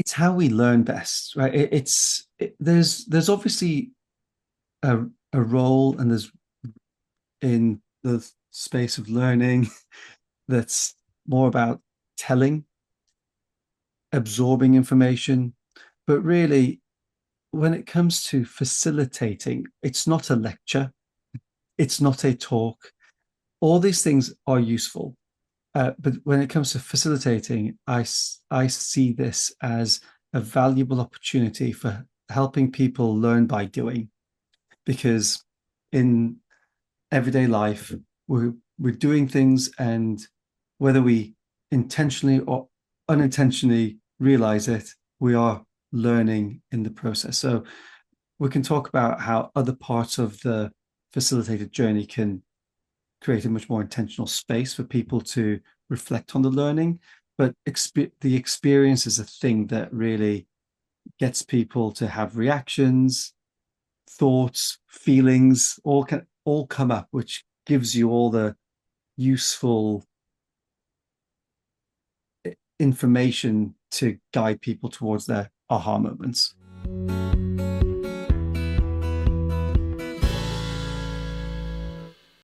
it's how we learn best, right? There's obviously a role, and there's in the space of learning that's more about telling, absorbing information, but really when it comes to facilitating, it's not a lecture, it's not a talk. All these things are useful. But when it comes to facilitating, I see this as a valuable opportunity for helping people learn by doing. Because in everyday life, we're doing things, and whether we intentionally or unintentionally realize it, we are learning in the process. So we can talk about how other parts of the facilitated journey can create a much more intentional space for people to reflect on the learning. But the experience is a thing that really gets people to have reactions, thoughts, feelings, all come up, which gives you all the useful information to guide people towards their aha moments.